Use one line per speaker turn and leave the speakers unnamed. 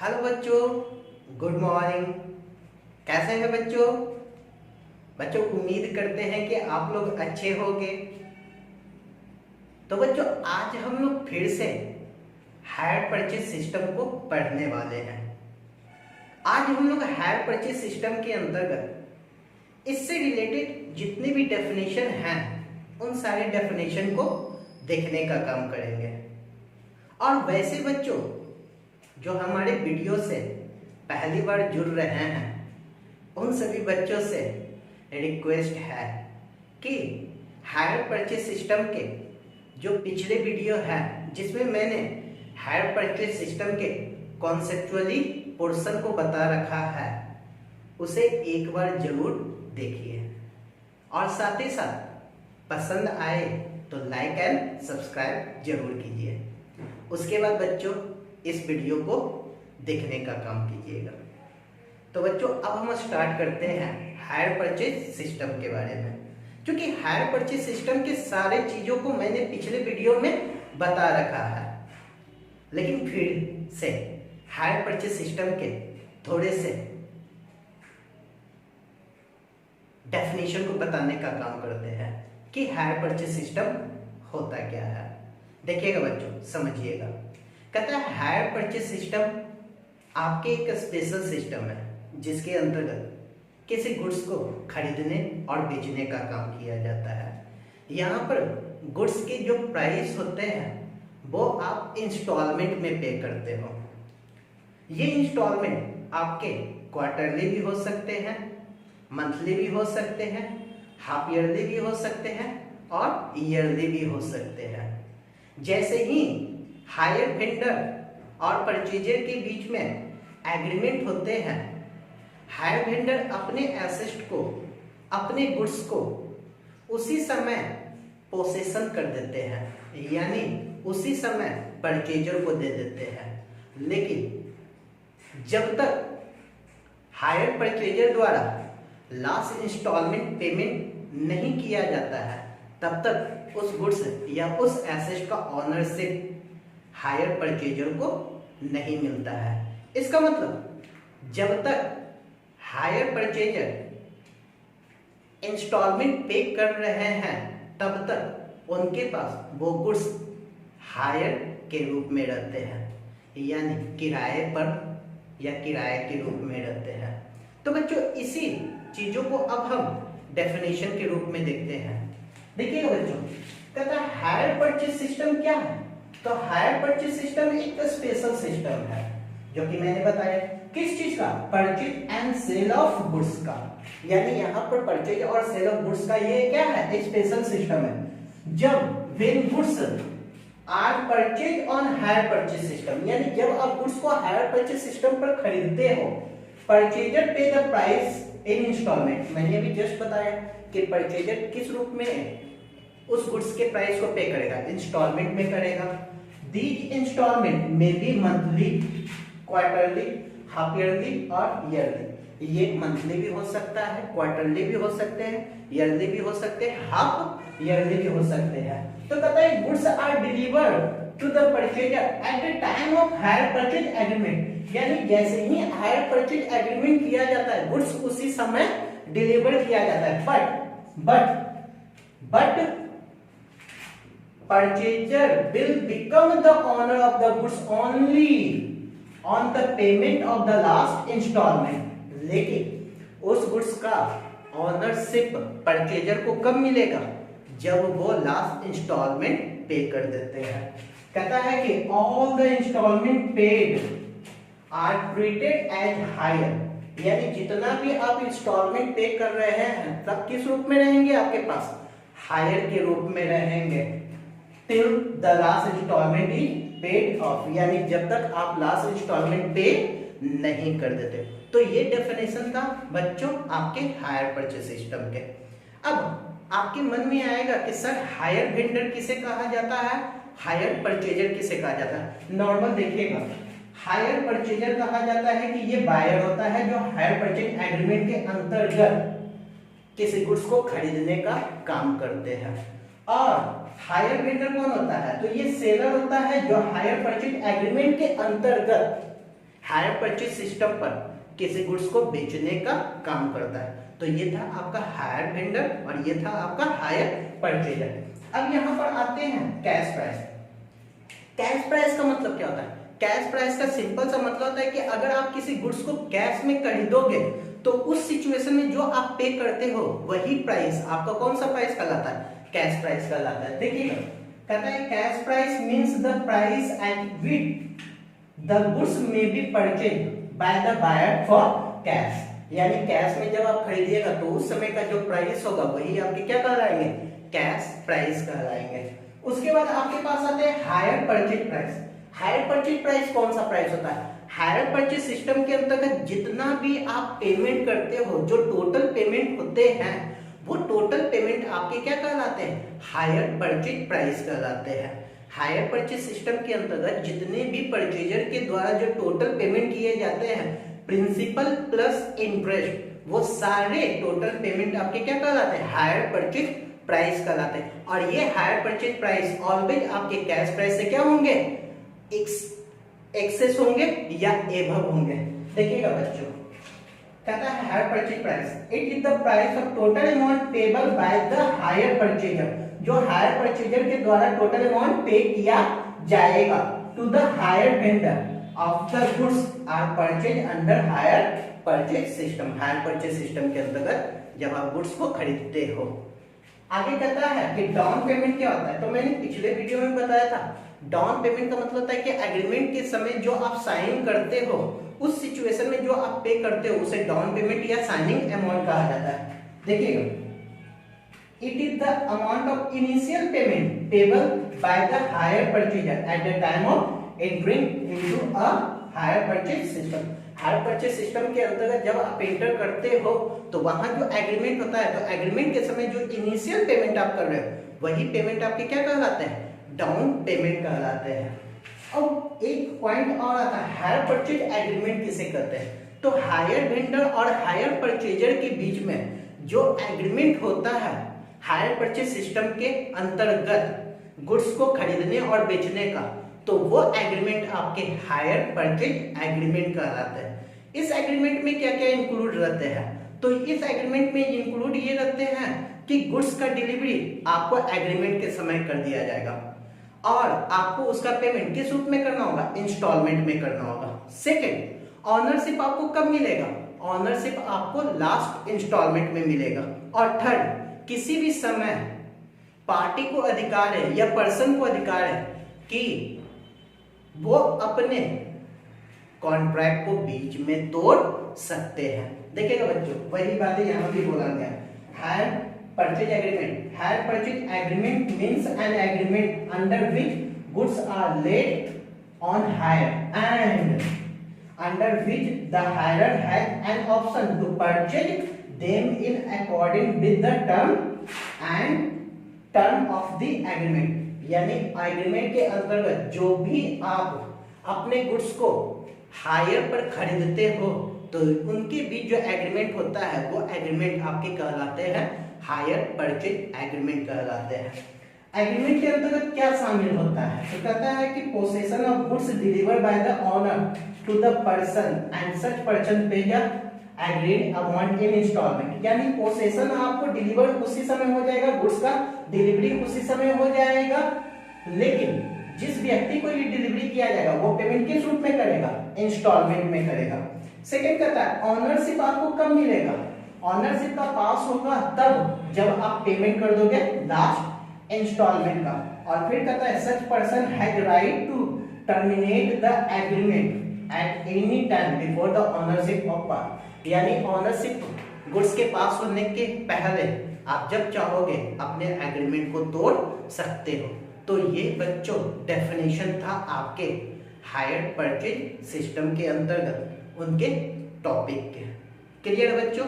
Hello बच्चों, good morning. कैसे हैं बच्चों? बच्चों उम्मीद करते हैं कि आप लोग अच्छे होंगे। तो बच्चों आज हम लोग फिर से हायर परचेज सिस्टम को पढ़ने वाले हैं। आज हम लोग हायर परचेज सिस्टम के अंतर्गत इससे रिलेटेड जितनी भी डेफिनेशन हैं उन सारे डेफिनेशन को देखने का काम करेंगे। और वैसे बच्चों जो हमारे वीडियो से पहली बार जुड़ रहे हैं उन सभी बच्चों से रिक्वेस्ट है कि हायर परचेज सिस्टम के जो पिछले वीडियो है जिसमें मैंने हायर परचेज सिस्टम के कॉन्सेप्चुअली पोर्शन को बता रखा है उसे एक बार जरूर देखिए और साथ ही साथ पसंद आए तो लाइक एंड सब्सक्राइब जरूर कीजिए। उसके बाद बच्चों इस वीडियो को देखने का काम कीजिएगा। तो बच्चों अब हम स्टार्ट करते हैं हायर परचेज सिस्टम के बारे में। क्योंकि हायर परचेज सिस्टम के सारे चीजों को मैंने पिछले वीडियो में बता रखा है, लेकिन फिर से हायर परचेज सिस्टम के थोड़े से डेफिनेशन को बताने का काम करते हैं कि हायर परचेज सिस्टम होता क्या है। देखिएगा बच्चों, समझिएगा। कहता है हायर परचेज सिस्टम आपके एक स्पेशल सिस्टम है जिसके अंतर्गत किसी गुड्स को खरीदने और बेचने का काम किया जाता है। यहाँ पर गुड्स के जो प्राइस होते हैं वो आप इंस्टॉलमेंट में पे करते हो। ये इंस्टॉलमेंट आपके क्वार्टरली भी हो सकते हैं, मंथली भी हो सकते हैं, हाफ ईयरली भी हो सकते हैं और ईयरली भी हो सकते हैं। जैसे ही हायर वेंडर और परचेजर के बीच में एग्रीमेंट होते हैं, हायर वेंडर अपने एसेट को, अपने गुड्स को उसी समय पोसेशन कर देते हैं, यानी उसी समय परचेजर को दे देते हैं। लेकिन जब तक हायर परचेजर द्वारा लास्ट इंस्टॉलमेंट पेमेंट नहीं किया जाता है तब तक उस गुड्स या उस एसेट का ऑनरशिप हायर परचेजर को नहीं मिलता है। इसका मतलब जब तक हायर परचेजर इंस्टॉलमेंट पे कर रहे हैं तब तक उनके पास वो गुड्स हायर के रूप में रहते हैं, यानी किराए पर या किराए के रूप में रहते हैं। तो बच्चों इसी चीजों को अब हम डेफिनेशन के रूप में देखते हैं। देखिएगा बच्चों, कहता है हायर परचेज सिस्टम क्या है। तो हायर परचेज सिस्टम एक स्पेशल सिस्टम है जो कि मैंने बताया किस चीज का, purchase and sale of goods का। यानी यहाँ पर परचेज और सेल ऑफ गुड्स का ये क्या है, एक स्पेशल सिस्टम है। जब when goods are purchase on hire purchase system, यानी जब आप गुड्स को हायर परचेज सिस्टम पर खरीदते हो, परचेजर पे द प्राइस इन इंस्टॉलमेंट। मैंने अभी जस्ट बताया कि परचेजर किस रूप में उस गुड्स के प्राइस को पे करेगा, इंस्टॉलमेंट में करेगा। दीज इंस्टॉलमेंट में be monthly, quarterly, half yearly और ईयरली। ये मंथली भी हो सकता है, क्वार्टरली भी हो सकते हैं, ईयरली भी हो सकते हैं, हाफ ईयरली भी हो सकते हैं। तो कहता है goods are delivered to the purchaser at the time of hire purchase agreement. यानी जैसे ही हायर परचेज एग्रीमेंट किया जाता है गुड्स उसी समय डिलीवर किया जाता है। But purchaser will become the owner of the goods only on the payment of the last installment। लेकिन उस गुड्स का ऑनरशिप परचेजर को कब मिलेगा, जब वो लास्ट इंस्टॉलमेंट पे कर देते हैं। कहता है कि all the installment paid are treated as hire, यानी जितना भी आप इंस्टॉलमेंट पे कर रहे हैं सब किस रूप में रहेंगे, आपके पास हायर के रूप में रहेंगे till the last installment is paid off, यानी जब तक आप लास्ट इंस्टॉलमेंट पे नहीं कर देते। तो ये डेफिनेशन था बच्चों आपके हायर परचेज सिस्टम के। अब आपके मन में आएगा कि सर हायर वेंडर किसे कहा जाता है, हायर परचेजर किसे कहा जाता है। नॉर्मल देखिएगा, हायर परचेजर कहा जाता है कि ये बायर होता है जो हायर परचेज एग्रीमेंट के अंतर्गत किसी गुड्स को खरीदने का काम करते हैं। और हायर वेंडर कौन होता है, तो ये सेलर होता है जो हायर परचेज एग्रीमेंट के अंतर्गत हायर परचेज सिस्टम पर किसी गुड्स को बेचने का काम करता है। तो ये था आपका हायर वेंडर और ये था आपका हायर परचेजर। अब यहाँ पर आते हैं कैश प्राइस। कैश प्राइस का मतलब क्या होता है? कैश प्राइस का सिंपल सा मतलब होता है कि अगर आप किसी गुड्स को कैश में खरीदोगे तो उस सिचुएशन में जो आप पे करते हो वही प्राइस आपका कौन सा प्राइस कहलाता है? कैश प्राइस कहलाता है। देखिएगा, कहता है cash price means the price at which the goods may be purchased by the buyer for cash. यानी कैश में जब आप खरीदिएगा तो उस समय का जो प्राइस होगा वही आपके क्या कहलाएंगे? कैश प्राइस कहलाएंगे। उसके बाद आपके पास आते हैं higher purchase price. Higher purchase price कौन सा प्राइस होता है? हायर परचेज सिस्टम के अंतर्गत जितना भी आप पेमेंट करते हो, जो टोटल पेमेंट होते हैं, वो टोटल पेमेंट आपके क्या कहलाते हैं? हायर परचेज प्राइस कहलाते हैं। हायर परचेज सिस्टम के अंतर्गत जितने भी परचेजर के द्वारा जो टोटल पेमेंट किए जाते हैं, प्रिंसिपल प्लस इंटरेस्ट, वो सारे टोटल पेमेंट आपके क्या कहलाते हैं? हायर परचेज प्राइस कहलाते हैं। और ये हायर परचेज प्राइस ऑलवेज आपके कैश प्राइस से क्या होंगे? एक्सेस होंगे या एबव होंगे। देखिएगा बच्चों, कहता है hire purchase price, it is the price of total amount payable by the hire purchaser. जो हायर परचेजर के द्वारा टोटल अमाउंट पे किया जाएगा to the hire vendor of the goods are purchase under hire purchase system. Hire purchase system के अंतर्गत जब आप goods को खरीदते हो। आगे कहता है कि डाउन पेमेंट क्या होता है? तो मैंने पिछले वीडियो में बताया था, डाउन पेमेंट का मतलब होता है कि एग्रीमेंट के समय जो आप साइन करते हो, उस सिचुएशन में जो आप पे करते हो उसे डाउन पेमेंट या साइनिंग अमाउंट कहा जाता है। देखिएगा, it is the amount of initial payment payable by the hire purchaser at the time of entering into a hire purchase system. Hire purchase system के अंतर्गत जब आप एंटर करते हो तो वहां जो एग्रीमेंट होता है, तो एग्रीमेंट के समय जो इनिशियल पेमेंट आप कर रहे हो वही पेमेंट आपके क्या कहलाते हैं? डाउन पेमेंट कहलाते हैं। अब एक पॉइंट और आता है, हायर परचेज एग्रीमेंट किसे कहते हैं? तो हायर वेंडर और हायर परचेजर के बीच में जो एग्रीमेंट होता है हायर परचेज सिस्टम के अंतर्गत गुड्स को खरीदने और बेचने का, तो वो एग्रीमेंट आपके हायर परचेज एग्रीमेंट कहलाते हैं। इस एग्रीमेंट में क्या क्या इंक्लूड रहते हैं? तो इस एग्रीमेंट में इंक्लूड ये रहते हैं कि गुड्स का डिलीवरी आपको एग्रीमेंट के समय कर दिया जाएगा और आपको उसका पेमेंट किस रूप में करना होगा? इंस्टॉलमेंट में करना होगा। सेकंड, ऑनरशिप आपको कब मिलेगा? ऑनरशिप आपको लास्ट इंस्टॉलमेंट में मिलेगा। और थर्ड, किसी भी समय पार्टी को अधिकार है या पर्सन को अधिकार है कि वो अपने कॉन्ट्रैक्ट को बीच में तोड़ सकते हैं। देखिएगा बच्चों, वही बातें यहाँ भी बोला गया। Hire purchase agreement, hire purchase agreement means an agreement under which goods are let on hire and under which the hirer has an option to purchase them in according with the term of the agreement. यानी agreement के अंतर्गत जो भी आप अपने goods को higher पर खरीदते हो तो उनके बीच जो एग्रीमेंट होता है वो एग्रीमेंट आपके कहलाते हैं हायर परचेज एग्रीमेंट कहलाते हैं। एग्रीमेंट के अंतर्गत क्या शामिल होता है? तो कहता है कि possession of goods delivered by the owner to the person and such person pay agreed amount in instalment. यानी पोसेशन आपको डिलीवर उसी समय हो जाएगा, गुड्स का डिलीवरी उसी समय हो जाएगा, लेकिन जिस व्यक्ति को ये डिलीवरी किया जाएगा वो पेमेंट किस रूप में करेगा? इंस्टॉलमेंट में करेगा। सेकंड कहता है ऑनरशिप आपको कब मिलेगा? ऑनरशिप का पास होगा तब जब आप पेमेंट कर दोगे लास्ट इंस्टॉलमेंट का। और फिर कहता है such person has right to terminate the agreement at any time before the ownership of part. यानी ऑनरशिप गुड्स के पास होने के पहले आप जब चाहोगे अपने एग्रीमेंट को तोड़ सकते हो। तो ये बच्चों डेफिनेशन था आपके हायर परचेज सिस्टम के अंतर्गत उनके टॉपिक के। क्लियर बच्चों?